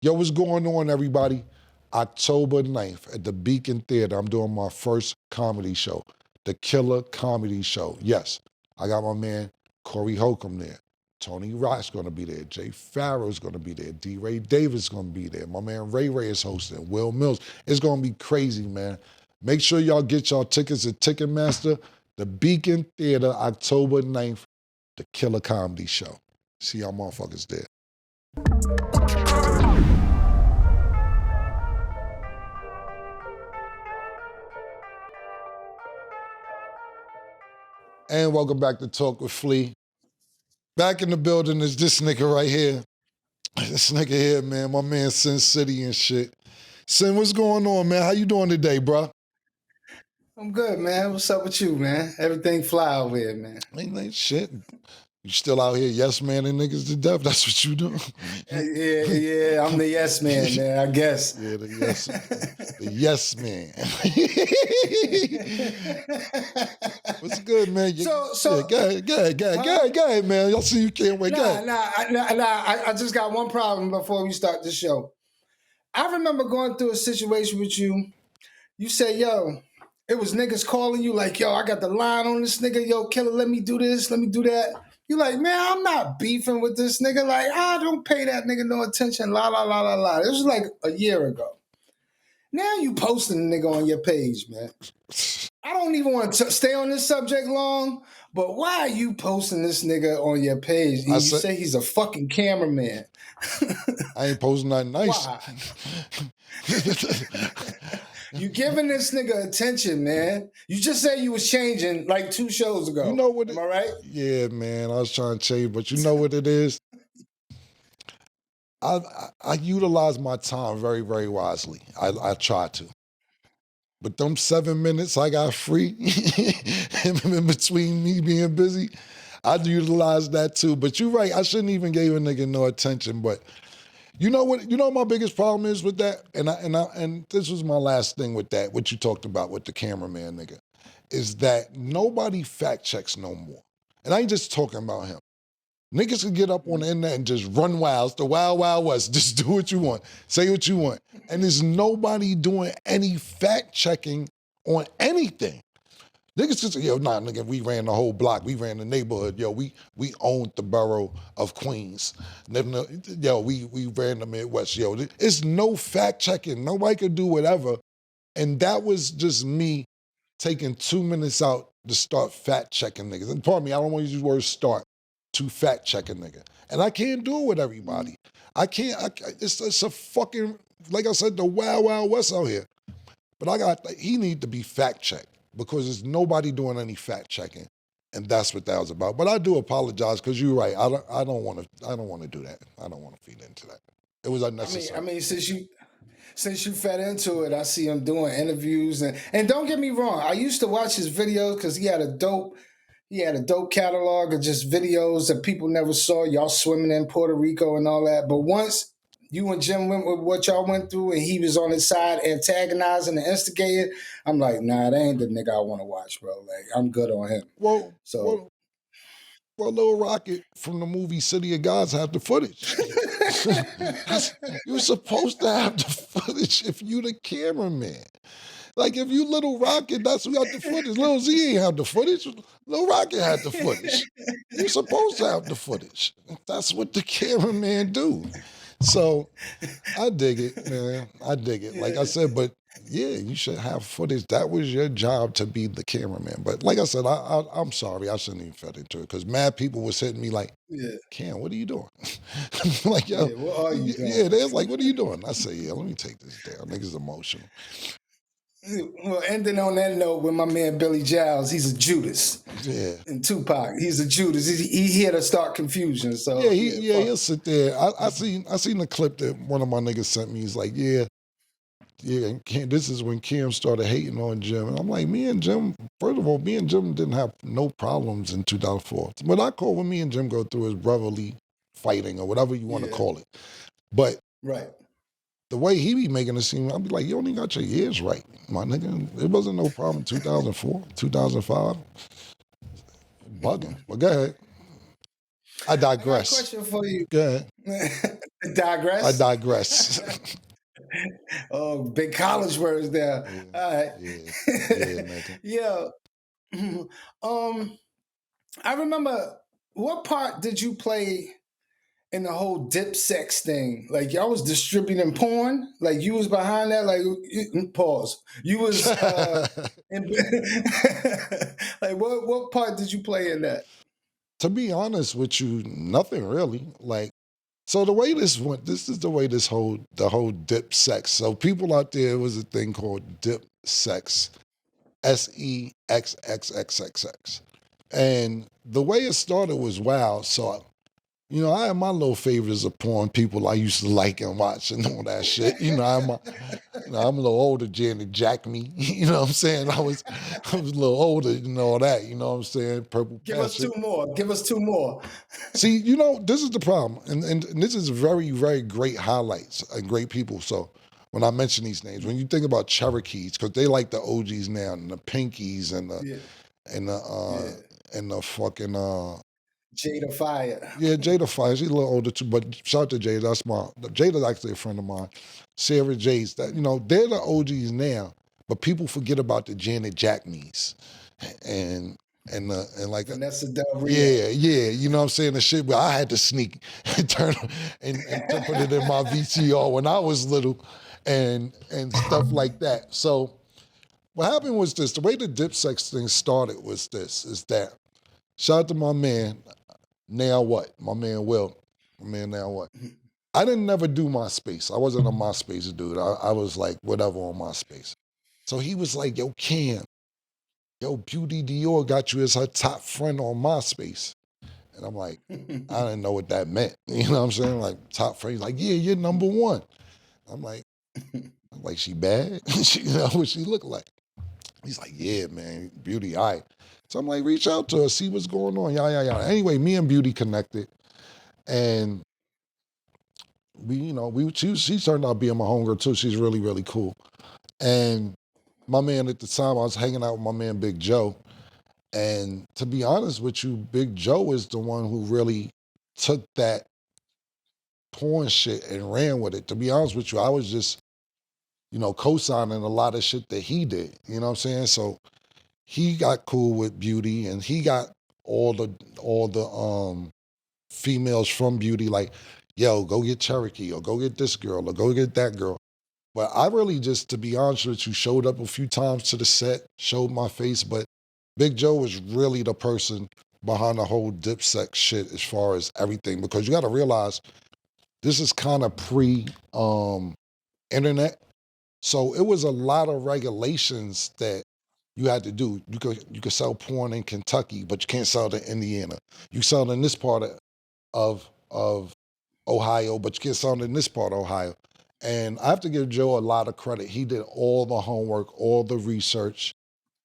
Yo, what's going on, everybody? October 9th at the Beacon Theater, I'm doing my first comedy show, the Killer Comedy Show. Yes, I got my man Corey Holcomb there. Tony Rock's gonna be there. Jay Farrow's gonna be there. D. Ray Davis gonna be there. My man Ray Ray is hosting. Will Mills. It's gonna be crazy, man. Make sure y'all get y'all tickets at Ticketmaster. The Beacon Theater, October 9th, the Killer Comedy Show. See y'all motherfuckers there. And welcome back to Talk with Flea. Back in the building is this nigga right here. This nigga here, man, my man Sen City and shit. Sen, what's going on, man? How you doing today, bro? I'm good, man. What's up with you, man? Everything fly over here, man. Ain't shit. You still out here yes manning niggas to death? That's what you do? Yeah, I'm the yes man, man, I guess. Yeah, the yes man. What's good, man? So yeah, go ahead, man. Y'all see you can't wait. I just got one problem before we start the show. I remember going through a situation with you. You said, yo, it was niggas calling you like, yo, I got the line on this nigga. Yo, killer, let me do this, let me do that. You like, man, I'm not beefing with this nigga. Like, I don't pay that nigga no attention. La, la, la, la, la. This was like a year ago. Now you posting the nigga on your page, man. I don't even want to stay on this subject long, but why are you posting this nigga on your page? You say he's a fucking cameraman. I ain't posting nothing nice. Why? You giving this nigga attention, man. You just said you was changing like 2 shows ago. You know what? Am I right? Yeah, man. I was trying to change, but you know what it is? I utilize my time very, very wisely. I try to. But them 7 minutes I got free in between me being busy, I'd utilize that too. But you're right. I shouldn't even give a nigga no attention. But you know what? You know what my biggest problem is with that? And this was my last thing with that, what you talked about with the cameraman nigga, is that nobody fact checks no more. And I ain't just talking about him. Niggas can get up on the internet and just run wild. It's the wild, wild west. Just do what you want. Say what you want. And there's nobody doing any fact checking on anything. Niggas just say, yo, nah, nigga, we ran the whole block. We ran the neighborhood. Yo, we owned the borough of Queens. Yo, we ran the Midwest. Yo, it's no fact checking. Nobody could do whatever. And that was just me taking 2 minutes out to start fact checking niggas. And pardon me, I don't want to use the word start. To fact check a nigga. And I can't do it with everybody. I can't, it's a fucking, like I said, the wild, wild west out here. But he need to be fact checked because there's nobody doing any fact checking. And that's what that was about. But I do apologize because you're right. I don't want to do that. I don't want to feed into that. It was unnecessary. I mean, since you fed into it, I see him doing interviews and don't get me wrong, I used to watch his videos because he had a dope catalog of just videos that people never saw. Y'all swimming in Puerto Rico and all that. But once you and Jim went with what y'all went through and he was on his side antagonizing and instigating, I'm like, nah, that ain't the nigga I want to watch, bro. Like, I'm good on him. Well, Lil Rocket from the movie City of Gods had the footage. You're supposed to have the footage if you the cameraman. Like, if you Little Rocket, that's who got the footage. Lil Z ain't have the footage. Lil Rocket had the footage. You're supposed to have the footage. That's what the cameraman do. So, I dig it, man. I dig it. Like I said, but yeah, you should have footage. That was your job to be the cameraman. But like I said, I'm sorry. I shouldn't even fed into it because mad people was hitting me like, Cam, what are you doing? Like, yo, what are you doing? Yeah, they're like, what are you doing? I say, yeah, let me take this down. Niggas emotional. Well, ending on that note with my man Billy Giles, he's a Judas. Yeah. And Tupac, he's a Judas. He had to start confusion. So he'll sit there. I seen the clip that one of my niggas sent me. He's like, yeah. And this is when Kim started hating on Jim. And I'm like, first of all, me and Jim didn't have no problems in 2004. What I call when me and Jim go through is brotherly fighting or whatever you want to call it. But the way he be making it seem, I'll be like, you only got your ears right, my nigga. It wasn't no problem in 2004, 2005. Bugging. But go ahead. I digress. I got a question for you. Go ahead. I Digress. digress. Oh, big college words there. Yeah, All right. yeah, yeah, nigga. Yeah. I remember, what part did you play in the whole Dipsexx thing? Like, y'all was distributing porn? Like, you was behind that? Like, pause. You was in, like, what part did you play in that? To be honest with you, nothing really. Like, so the way this went, this is the way the whole DipSexx. So people out there, was a thing called DipSexx, SEXXXXX. And the way it started was wild. So, you know, I had my little favorites of porn people I used to like and watch and all that shit. You know, I'm a little older, Janet Jack me. You know what I'm saying? I was a little older and all that. You know what I'm saying? Purple Give us Passion. two more. Give us two more. See, you know, this is the problem. And this is very, very great highlights and great people. So when I mention these names, when you think about Cherokees, because they like the OGs now, and the Pinkies and the Yeah. and the and the fucking Jada Fire. yeah, Jada Fire. She's a little older too, but shout out to Jada. That's Jada's actually a friend of mine. Sarah J's, that, you know, they're the OGs now, but people forget about the Janet Jackneys and like Vanessa Del Rio. yeah, you know what I'm saying, the shit. But I had to sneak and turn and to put it in my VCR when I was little, and stuff like that. So what happened was this: the way the Dipsexx thing started was this: is that shout out to my man. Now what? My man Will. My man Now What? I didn't never do MySpace. I wasn't a MySpace dude. I was like whatever on MySpace. So he was like, yo, Cam, yo, Beauty Dior got you as her top friend on MySpace. And I'm like, I didn't know what that meant. You know what I'm saying? Like, top friend. He's like, yeah, you're number one. I'm like, she bad? You know what she look like? He's like, yeah, man, Beauty, all right. So I'm like, reach out to her, see what's going on, yeah. Anyway, me and Beauty connected, and she turned out being my homegirl too. She's really, really cool. And my man at the time, I was hanging out with my man Big Joe. And to be honest with you, Big Joe is the one who really took that porn shit and ran with it. To be honest with you, I was just, co-signing a lot of shit that he did. You know what I'm saying? So he got cool with Beauty, and he got all the females from Beauty, like, yo, go get Cherokee, or go get this girl, or go get that girl. But I really just, to be honest with you, showed up a few times to the set, showed my face, but Big Joe was really the person behind the whole Dipsexx shit as far as everything, because you got to realize this is kind of pre-internet. So it was a lot of regulations that you had to do. You could sell porn in Kentucky, but you can't sell it in Indiana. You sell it in this part of Ohio, but you can't sell it in this part of Ohio. And I have to give Joe a lot of credit. He did all the homework, all the research,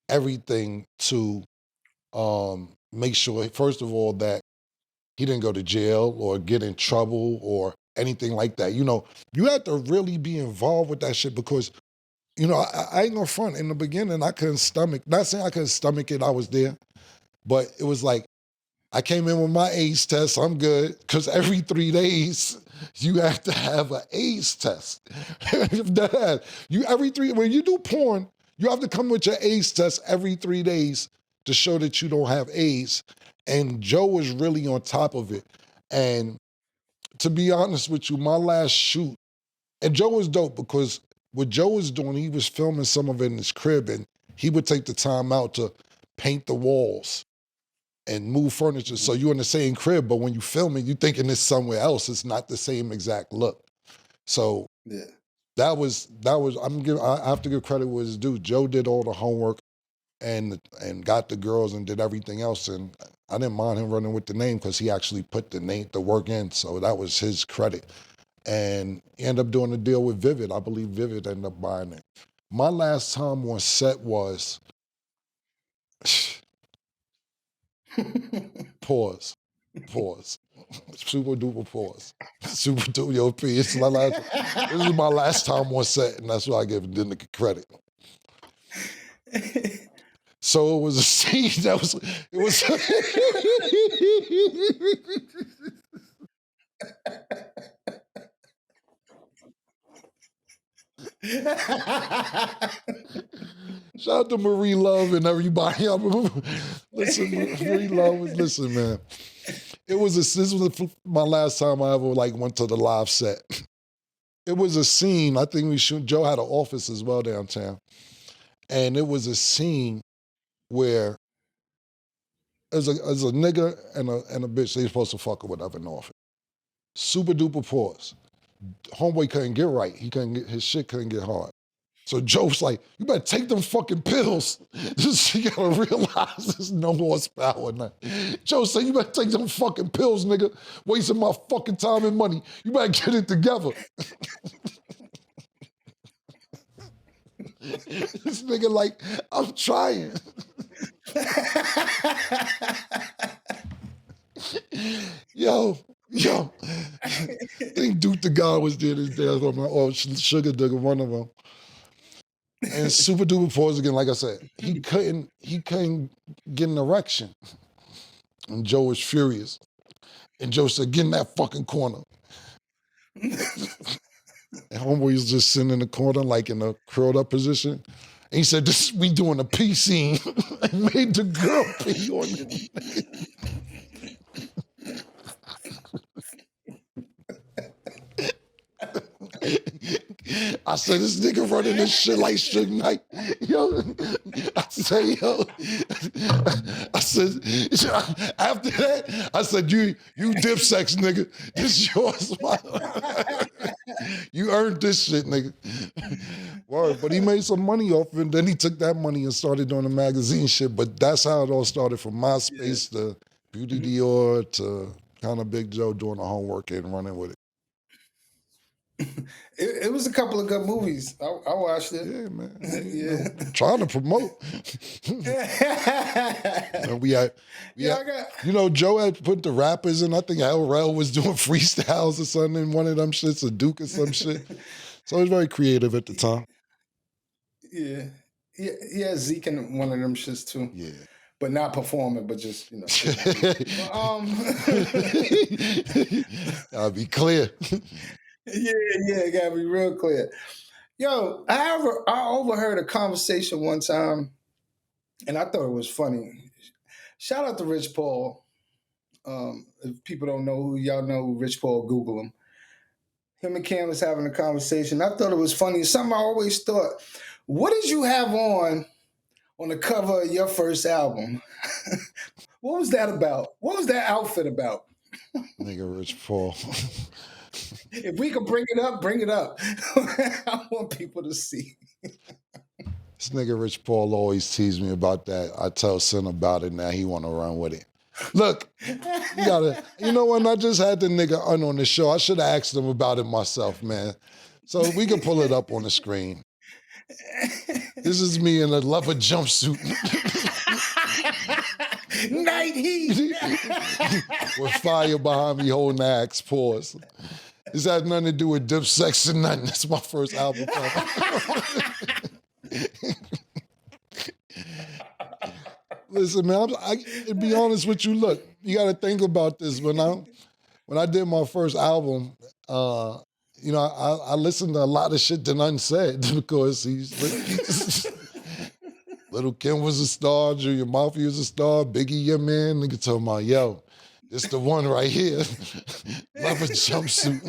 everything to make sure, first of all, that he didn't go to jail or get in trouble or anything like that. You have to really be involved with that shit, because I ain't gonna front. In the beginning, I couldn't stomach, not saying I couldn't stomach it, I was there, but it was like, I came in with my AIDS test, I'm good, because every 3 days, you have to have an AIDS test. When you do porn, you have to come with your AIDS test every 3 days to show that you don't have AIDS. And Joe was really on top of it. And to be honest with you, my last shoot, and Joe was dope, because what Joe was doing, he was filming some of it in his crib, and he would take the time out to paint the walls and move furniture. So you're in the same crib, but when you film it, you thinking it's somewhere else. It's not the same exact look. So Yeah. that was I have to give credit where it's due. Joe did all the homework and got the girls and did everything else. And I didn't mind him running with the name, because he actually put the work in. So that was his credit. And he ended up doing a deal with Vivid. I believe Vivid ended up buying it. My last time on set was pause. Super duper pause. Super duper, yo, P. This is my last time on set, and that's why I give the credit. So it was a scene that was, it was, Shout out to Marie Love and everybody. Listen, Marie Love listen, man. This was my last time I ever went to the live set. It was a scene. I think Joe had an office as well downtown, and it was a scene where as a nigga and a bitch, they supposed to fuck or whatever in the office. Super duper pause. Homeboy couldn't get right. His shit couldn't get hard. So Joe's like, you better take them fucking pills. You gotta realize there's no horsepower in that. Joe said, you better take them fucking pills, nigga. Wasting my fucking time and money. You better get it together. This nigga like, I'm trying. Yo. I think Duke the God was there this day. Or Sugar Digger, one of them. And super duper pause again, like I said, he couldn't get an erection. And Joe was furious. And Joe said, get in that fucking corner. And homeboy was just sitting in the corner, like in a curled up position. And he said, we doing a pee scene. And made the girl pee on him. I said, this nigga running this shit like Suge Knight. Yo, I said, after that, I said, you DipSexx, nigga. This yours. You earned this shit, nigga. Word, but he made some money off it, and then he took that money and started doing the magazine shit. But that's how it all started, from MySpace to Beauty Dior to kind of Big Joe doing the homework and running with it. It was a couple of good movies. I watched it. Yeah, man. Yeah. Trying to promote. Joe had put the rappers in. I think LRL was doing freestyles or something in one of them shits, or Duke or some shit. So it was very creative at the time. Yeah, Zeke in one of them shits too. Yeah. But not performing, but just, I'll be clear. Yeah, gotta be real clear. Yo, I overheard a conversation one time, and I thought it was funny. Shout out to Rich Paul. If people don't know who y'all know who Rich Paul, Google him. Him and Cam was having a conversation. I thought it was funny. Something I always thought. What did you have on the cover of your first album? What was that about? What was that outfit about? Nigga, Rich Paul. If we could bring it up, bring it up. I want people to see. This nigga Rich Paul always tease me about that. I tell Sen about it now. He want to run with it. Look, you know what? I just had the nigga on the show. I should have asked him about it myself, man. So we can pull it up on the screen. This is me in a leather jumpsuit. Night heat. With fire behind me holding the axe. Pause. This has nothing to do with DipSexx or nothing. That's my first album cover. Listen, man, to be honest with you, look, you got to think about this. When I did my first album, I listened to a lot of shit that unsaid because Little Kim was a star, Junior Mafia was a star, Biggie, your man. Nigga talking about, yo, this the one right here. Leather jumpsuit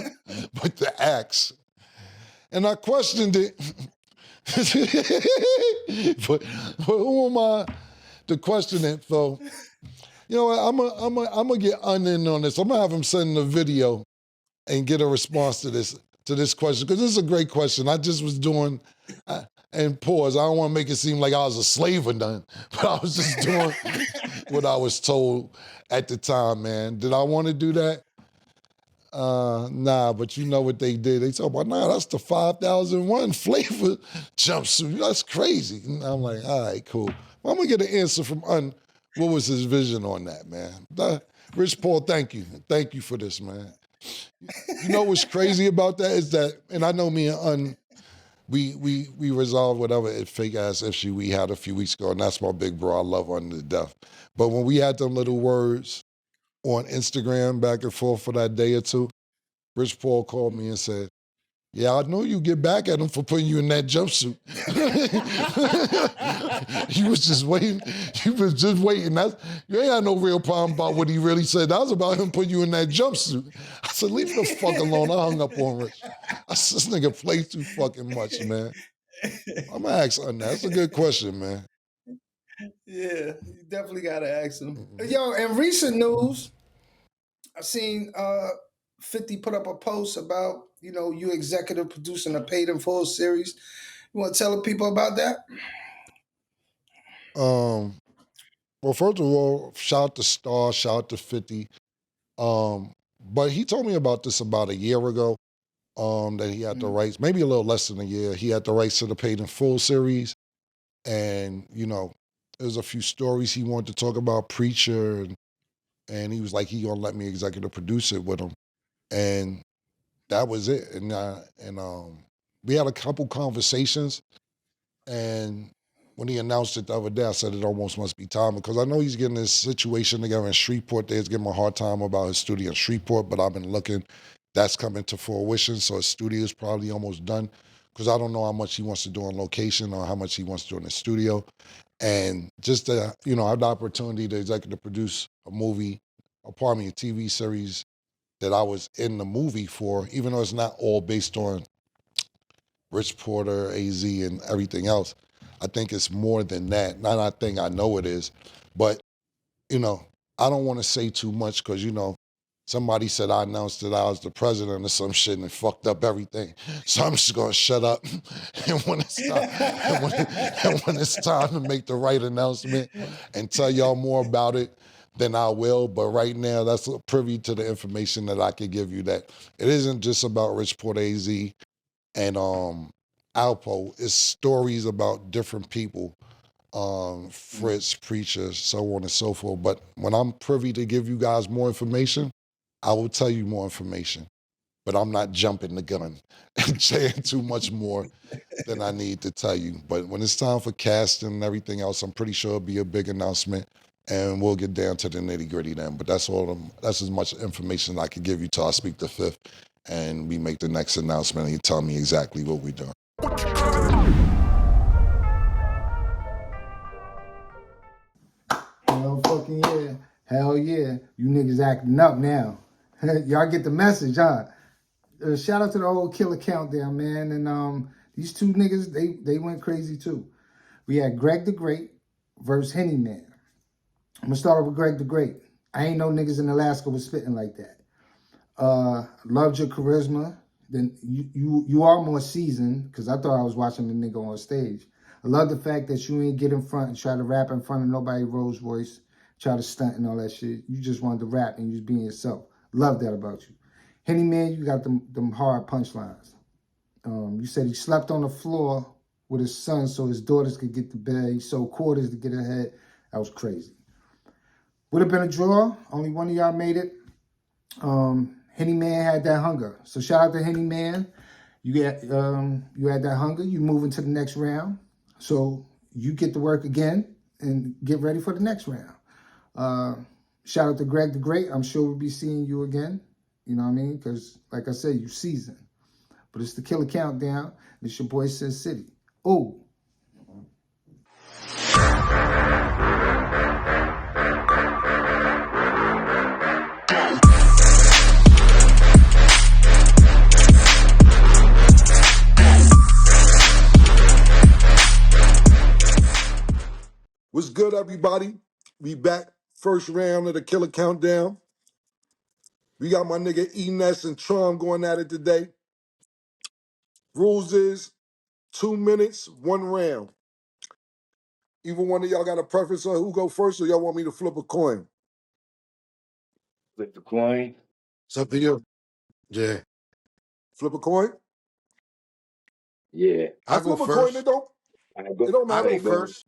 with the axe. And I questioned it. but who am I to question it, though? You know what, I'm gonna get in on this. I'm gonna have him send a video and get a response to this question, because this is a great question. I just was doing, and pause, I don't want to make it seem like I was a slave or nothing, but I was just doing what I was told at the time, man. Did I want to do that? Nah, but you know what they did. They talk about, nah, that's the 5001 flavor jumpsuit. That's crazy. And I'm like, all right, cool. Well, I'm going to get an answer from what was his vision on that, man? Rich Paul, thank you. Thank you for this, man. You know what's crazy about that is that, and I know me and we resolved whatever fake ass issue we had a few weeks ago, and that's my big bro. I love to death. But when we had them little words on Instagram back and forth for that day or two, Rich Paul called me and said, Yeah, I know you get back at him for putting you in that jumpsuit. You was just waiting. You was just waiting. You ain't had no real problem about what he really said. That was about him putting you in that jumpsuit. I said, leave me the fuck alone. I hung up on Rich. I said, this nigga plays too fucking much, man. I'm gonna ask on that. That's a good question, man. Yeah, you definitely gotta ask him. Yo, in recent news, I seen 50 put up a post about, you executive producing a paid in full series. You want to tell the people about that? Well, first of all, shout out to Star, shout out to 50. But he told me about this about a year ago. That he had the rights, maybe a little less than a year. He had the rights to the paid in full series. And, there's a few stories he wanted to talk about, Preacher, and he was like, he gonna let me executive produce it with him. And that was it. And we had a couple conversations, and when he announced it the other day, I said it almost must be time, because I know he's getting this situation together in Shreveport. They's giving him a hard time about his studio in Shreveport, but I've been looking. That's coming to fruition, so his studio is probably almost done, because I don't know how much he wants to do on location or how much he wants to do in the studio. And just to, have the opportunity to executive produce a movie, a TV series that I was in the movie for, even though it's not all based on Rich Porter, AZ, and everything else. I think it's more than that. Not I think, I know it is. But, I don't want to say too much because, somebody said I announced that I was the president or some shit and it fucked up everything. So I'm just going to shut up. And when it's time to make the right announcement and tell y'all more about it, then I will. But right now, that's privy to the information that I can give you, that it isn't just about Rich Porter, AZ, and Alpo. It's stories about different people, Fritz, Preacher, so on and so forth. But when I'm privy to give you guys more information, I will tell you more information. But I'm not jumping the gun and saying too much more than I need to tell you. But when it's time for casting and everything else, I'm pretty sure it'll be a big announcement, and we'll get down to the nitty gritty then. But that's as much information I can give you till I speak the fifth, and we make the next announcement, and you tell me exactly what we're doing. Hell fucking yeah. Hell yeah. You niggas acting up now. Y'all get the message, huh? Shout out to the whole Killer Countdown, man. And these two niggas, they went crazy too. We had Greg the Great versus Henny Man. I'm gonna start with Greg the Great. I ain't know niggas in Alaska was spitting like that. Loved your charisma. Then you are more seasoned, because I thought I was watching the nigga on stage. I love the fact that you ain't get in front and try to rap in front of nobody Rolls Royce, try to stunt and all that shit. You just wanted to rap and you just being yourself. Love that about you. Henny Man, you got them hard punchlines. You said he slept on the floor with his son so his daughters could get to bed. He sold quarters to get ahead. That was crazy. Would have been a draw. Only one of y'all made it. Henny Man had that hunger. So shout out to Henny Man. You had that hunger. You move into the next round. So you get to work again and get ready for the next round. Shout out to Greg the Great. I'm sure we'll be seeing you again. You know what I mean? Because, like I said, you seasoned. But it's the Killer Countdown. It's your boy Sen City. Oh. What's good, everybody? We back. First round of the Killer Countdown. We got my nigga Ness and Tron going at it today. Rules is 2 minutes, 1 round. Either one of y'all got a preference on who go first, or y'all want me to flip a coin? Flip the coin. It's up to you. Yeah. Flip a coin? Yeah. I flip a coin, it don't matter. I go first.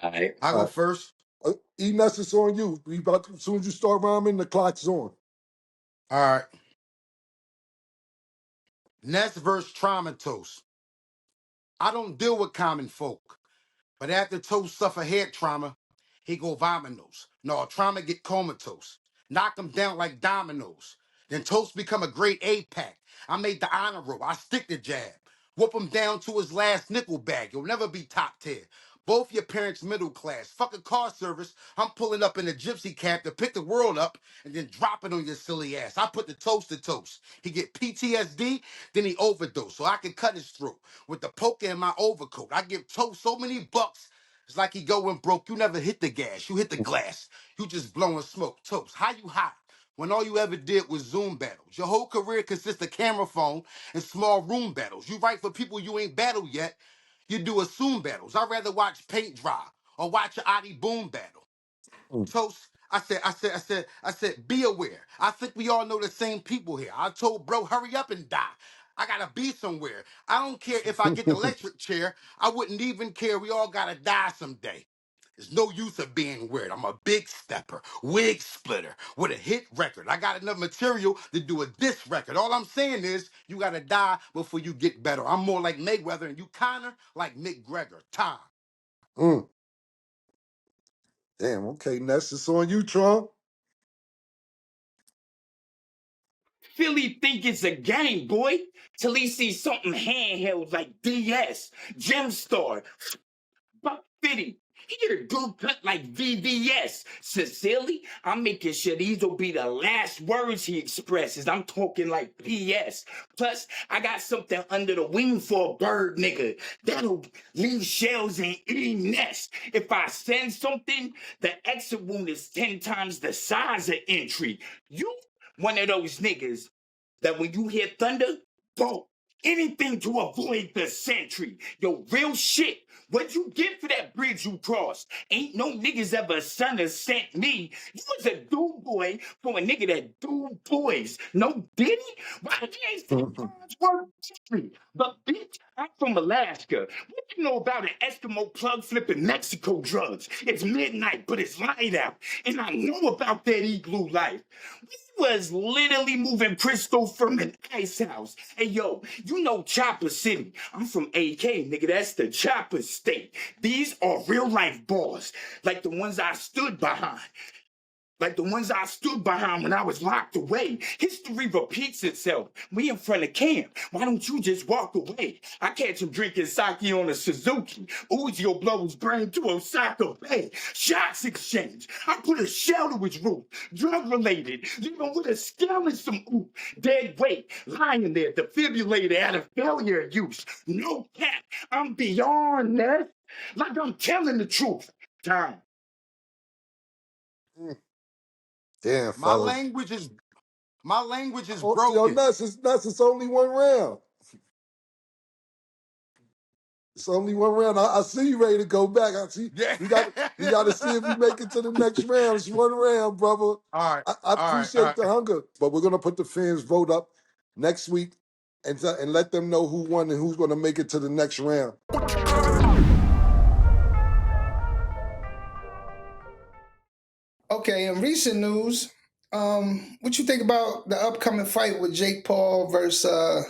All right. I go first. Ness, it's on you. As soon as you start rhyming, the clock's on. All right. Ness versus Trauma Toast. I don't deal with common folk, but after Toast suffer head trauma, he go vominos. No, Trauma get comatose. Knock him down like dominoes. Then Toast become a grade A pack. I made the honor roll. I stick the jab. Whoop him down to his last nickel bag. You'll never be top tier. Both your parents middle class. Fuck a car service. I'm pulling up in a gypsy cab to pick the world up and then drop it on your silly ass. I put the toast to Toast. He get PTSD, then he overdose. So I can cut his throat with the poker in my overcoat. I give Toast so many bucks. It's like he going broke. You never hit the gas. You hit the glass. You just blowing smoke. Toast, how you hot? When all you ever did was Zoom battles. Your whole career consists of camera phone and small room battles. You write for people you ain't battled yet. You do assume battles. I'd rather watch paint dry or watch an Adi Boom battle. Toast, I said, be aware. I think we all know the same people here. I told bro, hurry up and die. I gotta be somewhere. I don't care if I get the electric chair. I wouldn't even care. We all gotta die someday. There's no use of being weird. I'm a big stepper, wig splitter with a hit record. I got enough material to do a diss record. All I'm saying is you gotta die before you get better. I'm more like Mayweather and you kinda like McGregor. Time. Mm. Damn, okay, Ness, it's on you, Trump. Philly think it's a game, boy. Till he sees something handheld like DS, Gemstar, Buck 50. He get a good cut like VVS. Sincerely, I'm making sure these will be the last words he expresses. I'm talking like PS. Plus, I got something under the wing for a bird nigga. That'll leave shells and eat Ness. If I send something, the exit wound is 10 times the size of entry. You one of those niggas that when you hear thunder, go. Anything to avoid the sentry. Yo, real shit. What you get for that bridge you crossed? Ain't no niggas ever son or sent me. You was a dude boy for a nigga that do boys. No Diddy? Why you ain't seen God's word history? But bitch, I'm from Alaska. What you know about an Eskimo plug flipping Mexico drugs? It's midnight, but it's light out. And I know about that igloo life. We was literally moving crystal from an ice house. Hey, yo, you know Chopper City. I'm from AK, nigga. That's the Chopper State. These are real life bars, like the ones I stood behind. Like the ones I stood behind when I was locked away. History repeats itself. We in front of camp. Why don't you just walk away? I catch him drinking sake on a Suzuki. Uzi will blow his brain to Osaka Bay. Shots exchange. I put a shell to his roof. Drug related. Even with a scale and some ooh. Dead weight. Lying there. Defibrillator out of failure use. No cap. I'm beyond that. Like I'm telling the truth. Time. Damn, My fellas. language is Yo, broken. Ness, it's only one round. It's only one round. I see you ready to go back. I see Yeah. we got to see if you make it to the next round. It's one round, brother. All right. I All right. appreciate the hunger, but we're gonna put the fans vote up next week and let them know who won and who's gonna make it to the next round. Okay, in recent news, what you think about the upcoming fight with Jake Paul versus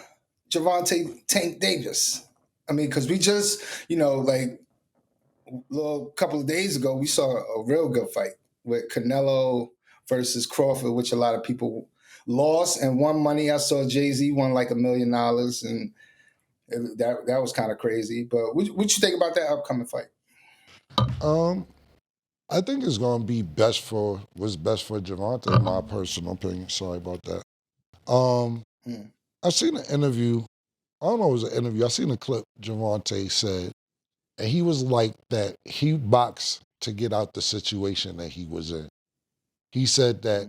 Javante Tank Davis? I mean, because we just, like a little couple of days ago, we saw a real good fight with Canelo versus Crawford, which a lot of people lost and won money. I saw Jay-Z won like $1 million, and that was kind of crazy. But what you think about that upcoming fight? I think it's gonna be what's best for Javante, in my personal opinion. Sorry about that. I seen an interview. I don't know if it was an interview. I seen a clip Javante said, and he was like that he boxed to get out the situation that he was in. He said that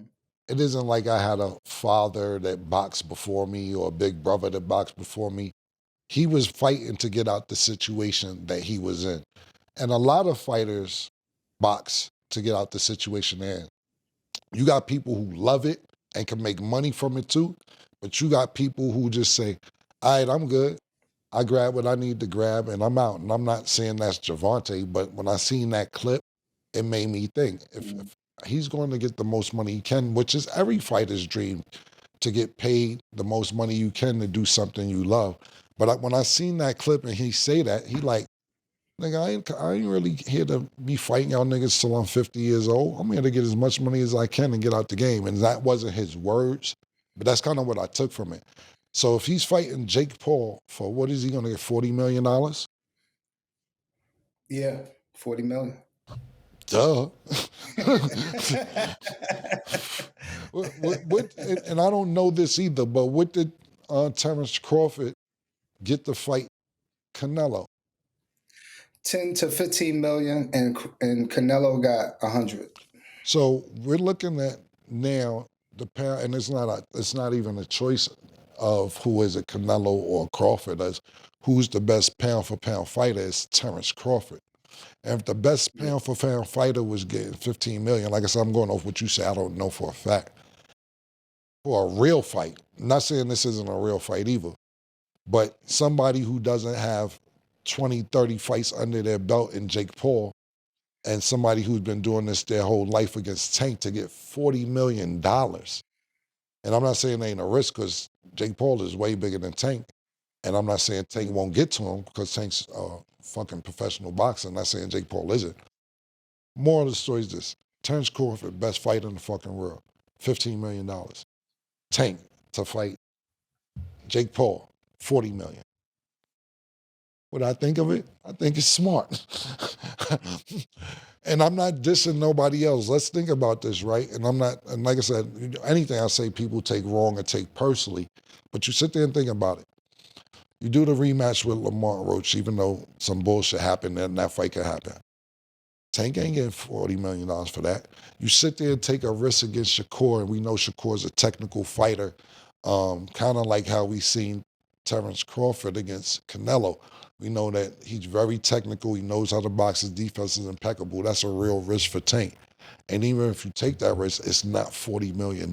it isn't like I had a father that boxed before me or a big brother that boxed before me. He was fighting to get out the situation that he was in. And a lot of fighters box to get out the situation they're in. You got people who love it and can make money from it too, but you got people who just say, all right, I'm good. I grab what I need to grab and I'm out. And I'm not saying that's Javante, but when I seen that clip, it made me think if he's going to get the most money he can, which is every fighter's dream, to get paid the most money you can to do something you love. But when I seen that clip and he say that, he like, nigga, I ain't really here to be fighting y'all niggas till I'm 50 years old. I'm here to get as much money as I can and get out the game. And that wasn't his words, But that's kind of what I took from it. So if he's fighting Jake Paul for what is he going to get, $40 million? Yeah, 40 million. Duh. And I don't know this either, but what did Terrence Crawford get to fight Canelo? 10 to 15 million, and Canelo got 100. So we're looking at now the pound, and it's not even a choice of who is it, Canelo or Crawford. As who's the best pound for pound fighter is Terrence Crawford. And if the best pound for pound fighter was getting 15 million, like I said, I'm going off what you say. I don't know for a fact. For a real fight, I'm not saying this isn't a real fight either, but somebody who doesn't have 20, 30 fights under their belt in Jake Paul, and somebody who's been doing this their whole life against Tank to get $40 million. And I'm not saying they ain't a risk because Jake Paul is way bigger than Tank. And I'm not saying Tank won't get to him because Tank's a fucking professional boxer. I'm not saying Jake Paul isn't. Moral of the story is this. Terrence Crawford, best fighter in the fucking world. $15 million. Tank to fight Jake Paul, $40 million. What I think of it? I think it's smart. And I'm not dissing nobody else. Let's think about this, right? And like I said, anything I say people take wrong or take personally, but you sit there and think about it. You do the rematch with Lamar Roach, even though some bullshit happened and that fight could happen. Tank ain't getting $40 million for that. You sit there and take a risk against Shakur, and we know Shakur's a technical fighter, kind of like how we seen Terrence Crawford against Canelo. We know that he's very technical. He knows how to box. His defense is impeccable. That's a real risk for Tank. And even if you take that risk, it's not $40 million.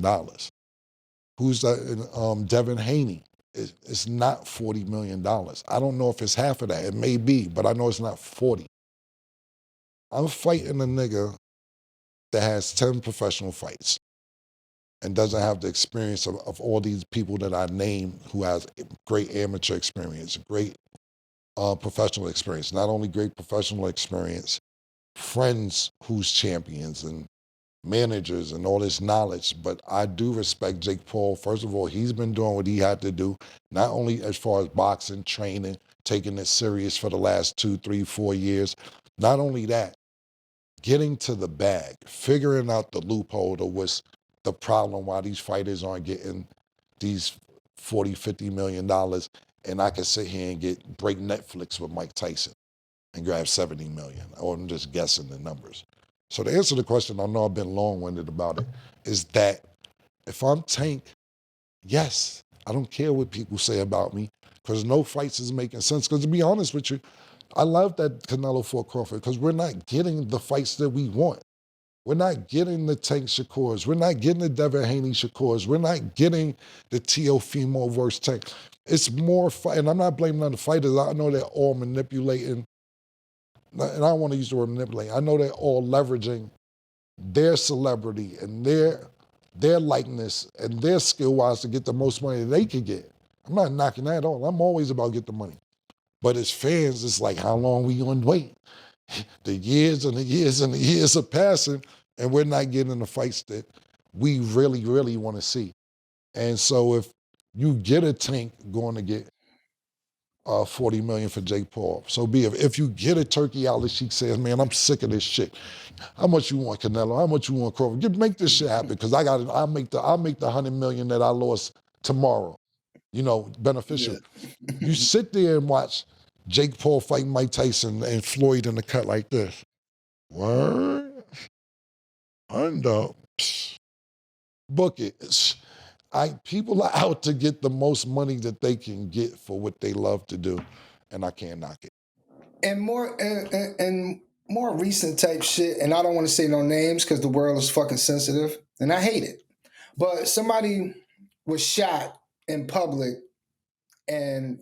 Who's that? Devin Haney. It's not $40 million. I don't know if it's half of that. It may be, but I know it's not 40. I'm fighting a nigga that has 10 professional fights and doesn't have the experience of all these people that I named who has great amateur experience, great professional experience. Not only great professional experience, friends who's champions and managers and all this knowledge. But I do respect Jake Paul. First of all, he's been doing what he had to do, not only as far as boxing, training, taking it serious for the last 2, 3, 4 years. Not only that, getting to the bag, figuring out the loophole to what's the problem why these fighters aren't getting these $40, $50 million, and I can sit here and break Netflix with Mike Tyson and grab 70 million, or I'm just guessing the numbers. So to answer the question, I know I've been long-winded about it, is that if I'm Tank, yes, I don't care what people say about me, because no fights is making sense. Because to be honest with you, I love that Canelo fought Crawford because we're not getting the fights that we want. We're not getting the Tank Shakurs. We're not getting the Devin Haney Shakurs. We're not getting the Teofimo versus Tank. It's more fight, and I'm not blaming on the fighters. I know they're all manipulating, and I don't want to use the word manipulate. I know they're all leveraging their celebrity and their likeness and their skill-wise to get the most money they could get. I'm not knocking that at all. I'm always about get the money. But as fans, it's like, how long we gonna wait? The years and the years and the years are passing, and we're not getting the fights that we really, really want to see. And so if you get a Tank going to get $40 million for Jake Paul, so be it. If you get a turkey out, she says, man, I'm sick of this shit. How much you want, Canelo? How much you want, Crawford? Make this shit happen, because I'll make the $100 million that I lost tomorrow, beneficial. Yeah. You sit there and watch Jake Paul fight Mike Tyson and Floyd in the cut like this. Word? Book it. People are out to get the most money that they can get for what they love to do, and I can't knock it. And more recent type shit, and I don't want to say no names because the world is fucking sensitive, and I hate it. But somebody was shot in public, and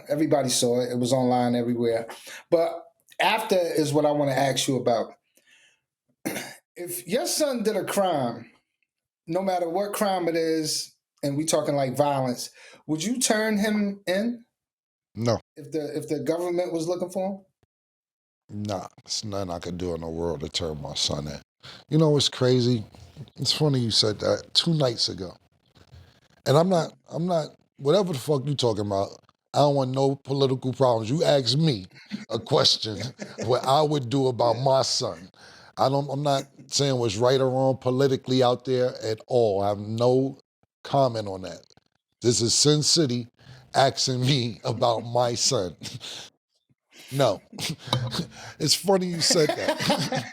everybody saw it. It was online everywhere. But after is what I want to ask you about. If your son did a crime, no matter what crime it is, and we talking like violence, would you turn him in? No. If the government was looking for him? Nah, it's nothing I could do in the world to turn my son in. You know what's crazy? It's funny you said that. 2 nights ago, And I'm not, whatever the fuck you talking about, I don't want no political problems. You ask me a question what I would do about my son. I'm not saying what's right or wrong politically out there at all. I have no comment on that. This is Sen City asking me about my son. No. It's funny you said that.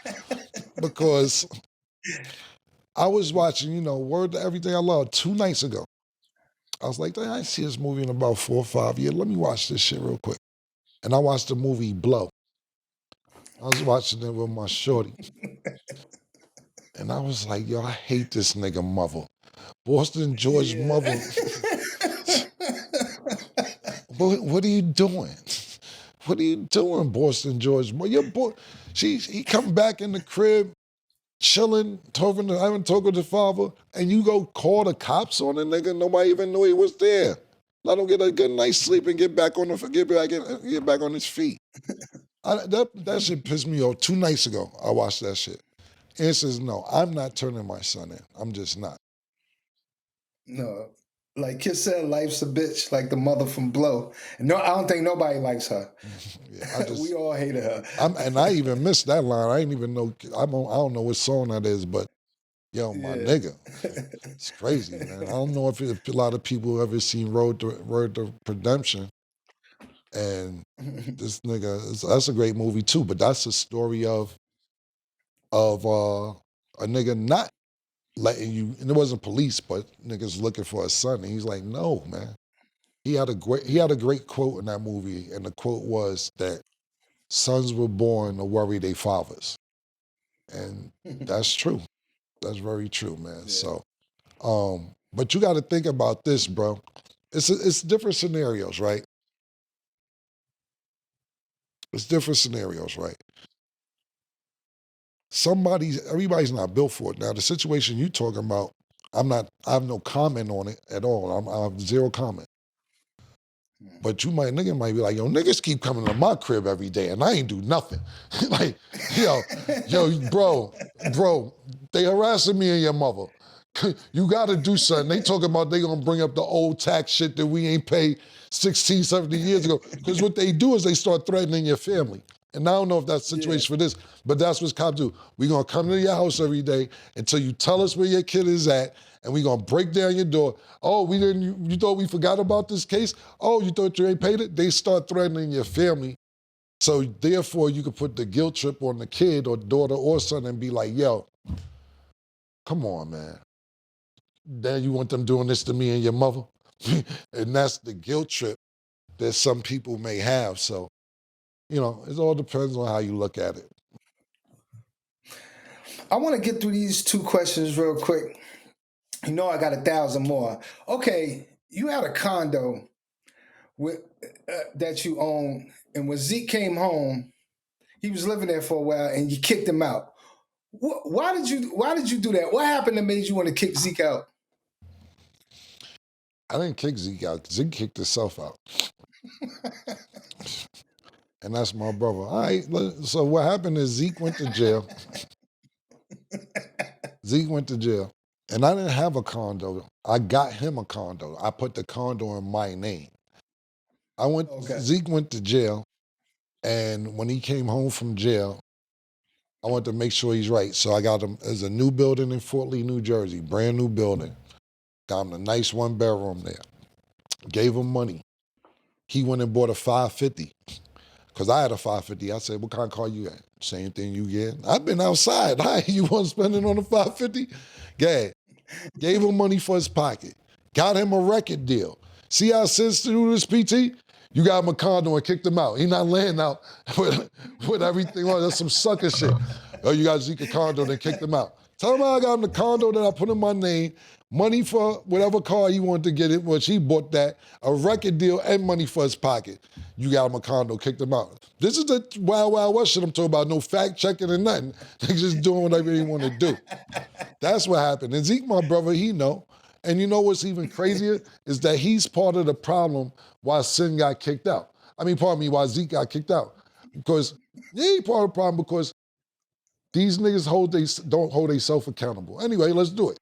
Because I was watching, you know, Word to Everything I Love 2 nights ago. I was like, "Dang, I ain't see this movie in about 4 or 5 years. Let me watch this shit real quick." And I watched the movie Blow. I was watching it with my shorty. And I was like, yo, I hate this nigga mother. Boston George mother. What are you doing? What are you doing, Boston George? Your boy, he come back in the crib, chilling, talking to, I haven't talked with his father, and you go call the cops on the nigga. Nobody even knew he was there. Let him get a good night's sleep and get back on his feet. That shit pissed me off. 2 nights ago, I watched that shit. Answer is no. I'm not turning my son in. I'm just not. No. Like Kid said, life's a bitch, like the mother from Blow. No, I don't think nobody likes her. Yeah, we all hated her. And I even missed that line. I didn't even know. I don't know what song that is, but yo, my nigga, it's crazy, man. I don't know if a lot of people ever seen Road to Redemption, and this nigga. That's a great movie too. But that's a story of a nigga not letting you, and it wasn't police, but niggas looking for a son. And he's like, no, man. He had a great quote in that movie, and the quote was that sons were born to worry their fathers. And that's true. That's very true, man. Yeah. So, but you got to think about this, bro. It's different scenarios, right? It's different scenarios, right? Everybody's not built for it. Now, the situation you talking about, I have no comment on it at all. I have zero comment. But nigga might be like, yo, niggas keep coming to my crib every day and I ain't do nothing. Like, yo, bro, they harassing me and your mother. You gotta do something. They talking about they gonna bring up the old tax shit that we ain't paid 16, 17 years ago. Because what they do is they start threatening your family. And I don't know if that's the situation for this, but that's what cops do. We gonna come to your house every day until you tell us where your kid is at, and we gonna break down your door. Oh, you thought we forgot about this case? Oh, you thought you ain't paid it? They start threatening your family. So therefore, you could put the guilt trip on the kid or daughter or son and be like, yo, come on, man. Then you want them doing this to me and your mother? And that's the guilt trip that some people may have. So, you know, it all depends on how you look at it. I want to get through these 2 questions real quick. You know I got 1,000 more. Okay, you had a condo that you own, and when Zeke came home, he was living there for a while, and you kicked him out. Why did you do that? What happened that made you want to kick Zeke out? I didn't kick Zeke out. Zeke kicked himself out. And that's my brother. All right, so what happened is Zeke went to jail. Zeke went to jail. And I didn't have a condo. I got him a condo. I put the condo in my name. Zeke went to jail, and when he came home from jail, I wanted to make sure he's right. So I got him, there's a new building in Fort Lee, New Jersey, brand new building. Got him a nice 1-bedroom there. Gave him money. He went and bought a 550. Because I had a 550. I said, what kind of car you got? Same thing you get. I've been outside. You want to spend it on a 550? Gad. Gave him money for his pocket. Got him a record deal. See how since through this PT? You got him a condo and kicked him out. He not laying out with everything on. That's some sucker shit. Oh, you got Zeke a condo, then kicked him out. Tell him I got him the condo that I put in my name, money for whatever car he wanted to get it, which he bought that, a record deal and money for his pocket. You got him a condo, kicked him out. This is the Wild Wild West shit I'm talking about. No fact checking or nothing. They just doing whatever they want to do. That's what happened. And Zeke, my brother, he know. And you know what's even crazier is that he's part of the problem why Sen got kicked out. Why Zeke got kicked out. Because he part of the problem because these niggas don't hold themselves accountable. Anyway, let's do it.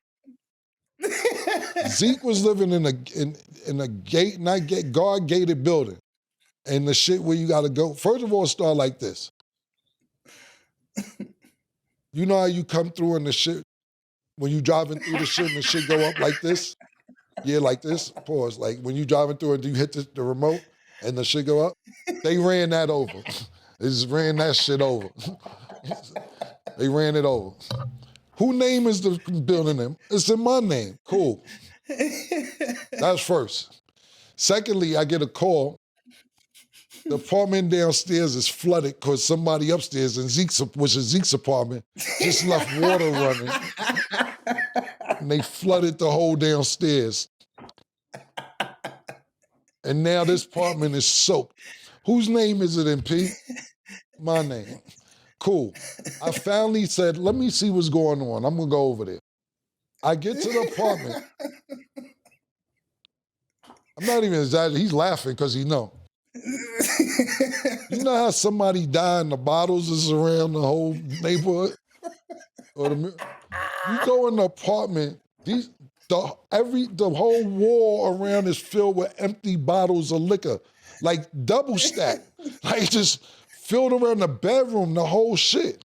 Zeke was living in a gate, not gate, guard gated building. And the shit where you gotta go. First of all, start like this. You know how you come through and the shit, when you driving through the shit and the shit go up like this? Yeah, like this. Pause. Like when you driving through and you hit the remote and the shit go up? They ran that over. They just ran that shit over. They ran it over. Who name is the building name? It's in my name. Cool. That's first. Secondly, I get a call. The apartment downstairs is flooded because somebody upstairs in Zeke's apartment, just left water running. And they flooded the whole downstairs. And now this apartment is soaked. Whose name is it in, P? My name. Cool. I finally said, let me see what's going on. I'm going to go over there. I get to the apartment. I'm not even exaggerating. He's laughing because he know. You know how somebody died and the bottles is around the whole neighborhood? You go in the apartment, the whole wall around is filled with empty bottles of liquor, like double stacked, like just filled around the bedroom, the whole shit.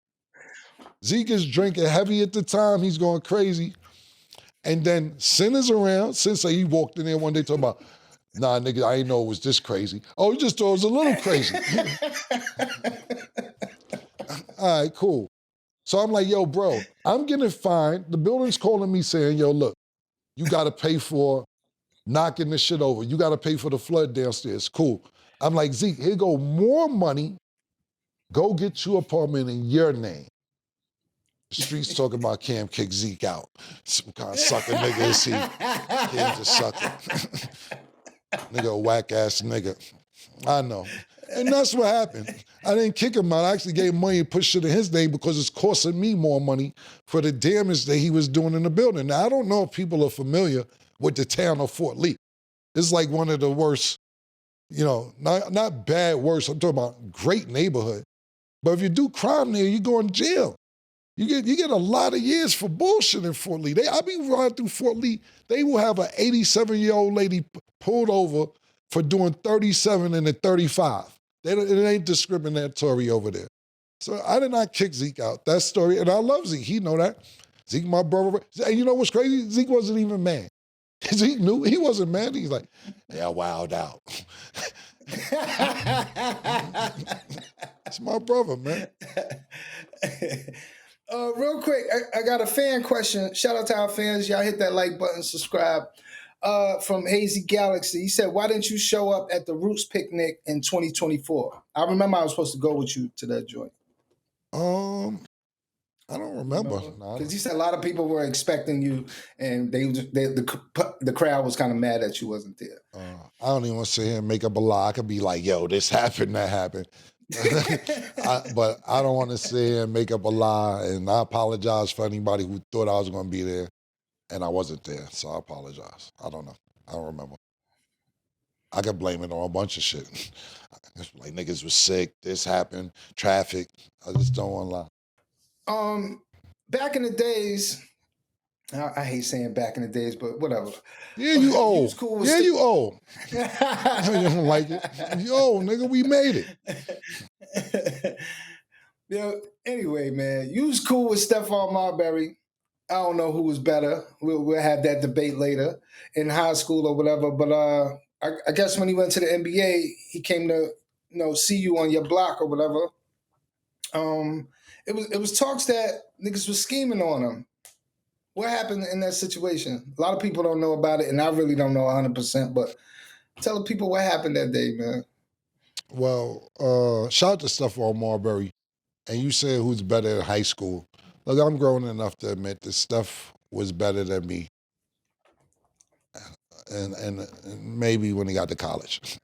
Zeke is drinking heavy at the time, he's going crazy. And then Sen is around. Sen said he walked in there one day talking about, nah, nigga, I didn't know it was this crazy. Oh, you just thought it was a little crazy. All right, cool. So I'm like, yo, bro, I'm getting fined. The building's calling me saying, yo, look, you got to pay for knocking this shit over. You got to pay for the flood downstairs. Cool. I'm like, Zeke, here go more money. Go get your apartment in your name. The streets talking about Cam kick Zeke out. Some kind of sucker nigga is he. Cam's a sucker. Nigga, a whack-ass nigga. I know. And that's what happened. I didn't kick him out. I actually gave him money and put shit in his name because it's costing me more money for the damage that he was doing in the building. Now, I don't know if people are familiar with the town of Fort Lee. It's like one of the worst, you know, not bad, worse. I'm talking about great neighborhood. But if you do crime there, you go in jail. You get a lot of years for bullshit in Fort Lee. I be riding through Fort Lee. They will have an 87-year-old lady pulled over for doing 37 and a 35. It ain't discriminatory over there. So I did not kick Zeke out. That story, and I love Zeke. He know that. Zeke, my brother. And you know what's crazy? Zeke wasn't even mad. Zeke knew he wasn't mad. He's like, yeah, wowed out. It's my brother, man. Real quick, I got a fan question. Shout out to our fans. Y'all hit that like button, subscribe. From Hazy Galaxy. He said, why didn't you show up at the Roots picnic in 2024? I remember I was supposed to go with you to that joint. I don't remember. Because he said a lot of people were expecting you, and the crowd was kind of mad that you wasn't there. I don't even want to sit here and make up a lie. I could be like, yo, this happened, that happened. But I don't want to sit here and make up a lie, and I apologize for anybody who thought I was going to be there, and I wasn't there, so I apologize. I don't know. I don't remember. I could blame it on a bunch of shit. Like niggas was sick, this happened, traffic. I just don't want to lie. Back in the days, I hate saying back in the days, but whatever. Yeah, you old. Cool yeah, you old. You don't like it. You old, nigga. We made it. Anyway, man, you was cool with Stephon Marbury. I don't know who was better. We'll have that debate later in high school or whatever. But I guess when he went to the NBA, he came to see you on your block or whatever. It was talks that niggas was scheming on him. What happened in that situation? A lot of people don't know about it, and I really don't know 100%. But tell the people what happened that day, man. Well, shout out to Stephon Marbury. And you said who's better in high school. Look, I'm grown enough to admit that Steph was better than me. And maybe when he got to college,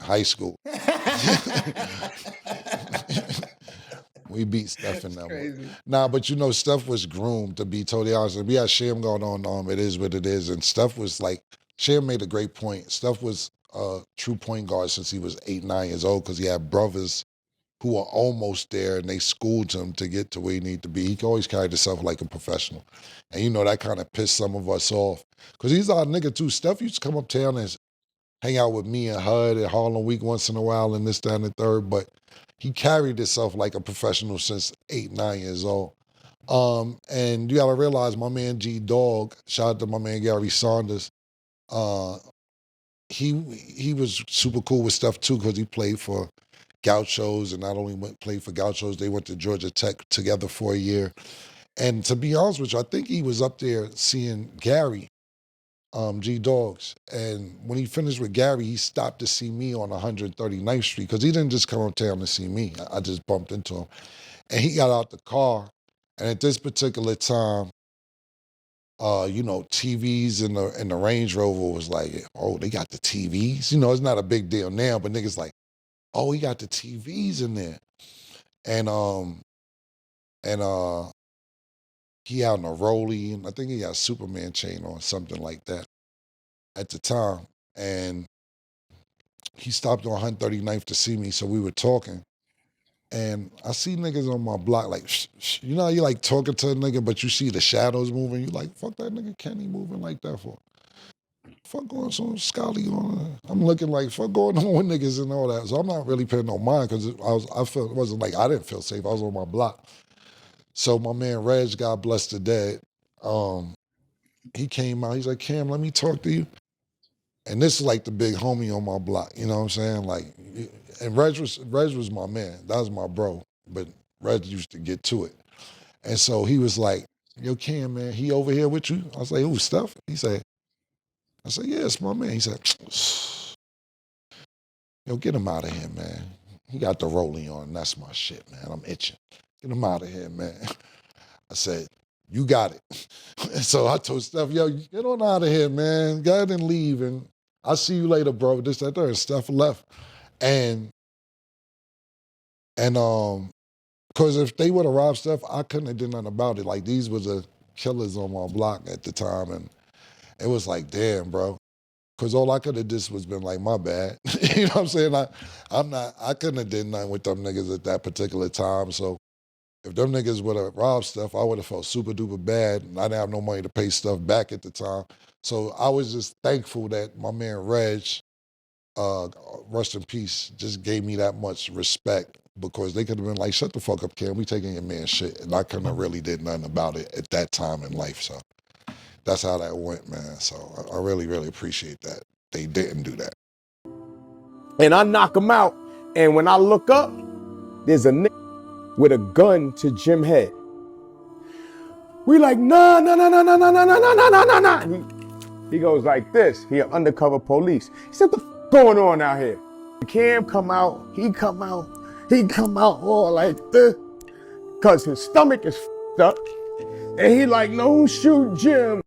high school. We beat Steph in that one. Nah, but Steph was groomed, to be totally honest. We had Sham going on, it is what it is. And Steph was like, Sham made a great point. Steph was a true point guard since he was 8, 9 years old because he had brothers who are almost there, and they schooled him to get to where he needed to be. He always carried himself like a professional. And, you know, that kind of pissed some of us off. Because he's our nigga, too. Steph used to come uptown and hang out with me and HUD at Harlem Week once in a while and this, that, and the third. But he carried himself like a professional since 8, 9 years old. And you gotta realize my man G Dog, shout out to my man Gary Saunders, he was super cool with stuff too, because he played for Gauchos, and not only played for Gauchos, they went to Georgia Tech together for a year. And to be honest with you, I think he was up there seeing Gary, G Dogs. And when he finished with Gary, he stopped to see me on 139th Street, because he didn't just come uptown to see me. I just bumped into him. And he got out the car, and at this particular time, you know, TVs in the Range Rover was like, oh, they got the TVs. You know, it's not a big deal now, but niggas like, oh, he got the TVs in there. And he had on a rollie, and I think he got a Superman chain on, something like that at the time. And he stopped on 139th to see me, so we were talking. And I see niggas on my block like, shh, shh. You know how you like talking to a nigga, but you see the shadows moving? You like, fuck that nigga Kenny moving like that for? Fuck going some Scotty on. I'm looking like, fuck going on with niggas and all that. So I'm not really paying no mind, because I felt, it wasn't like I didn't feel safe. I was on my block. So my man Reg, God bless the dead, he came out. He's like, Cam, let me talk to you. And this is like the big homie on my block. You know what I'm saying? Like, and Reg was my man. That was my bro. But Reg used to get to it. And so he was like, yo, Cam, man, he over here with you? I was like, who, Steph? I said, yeah, it's my man. He said, yo, get him out of here, man. He got the rolling on, and that's my shit, man. I'm itching. Get him out of here, man. I said, you got it. And so I told Steph, yo, get on out of here, man. Go ahead and leave, and I'll see you later, bro. This, that, there. And Steph left. And because if they would have robbed Steph, I couldn't have done nothing about it. Like, these was the killers on my block at the time, and it was like, damn, bro. Because all I could have did was been like, my bad. You know what I'm saying? I couldn't have did nothing with them niggas at that particular time. So if them niggas would have robbed Steph, I would have felt super duper bad, and I didn't have no money to pay Steph back at the time. So I was just thankful that my man Reg, rest in peace, just gave me that much respect, because they could have been like, shut the fuck up, Cam, we taking your man shit. And I couldn't have really did nothing about it at that time in life. So that's how that went, man. So I really, really appreciate that. They didn't do that. And I knock him out. And when I look up, there's a nigga with a gun to Jim head. We like, nah. He goes like this. He an undercover police. He said, what the f going on out here? Cam come out, he come out all like this, cause his stomach is f***ed up. And he like, no, shoot Jim.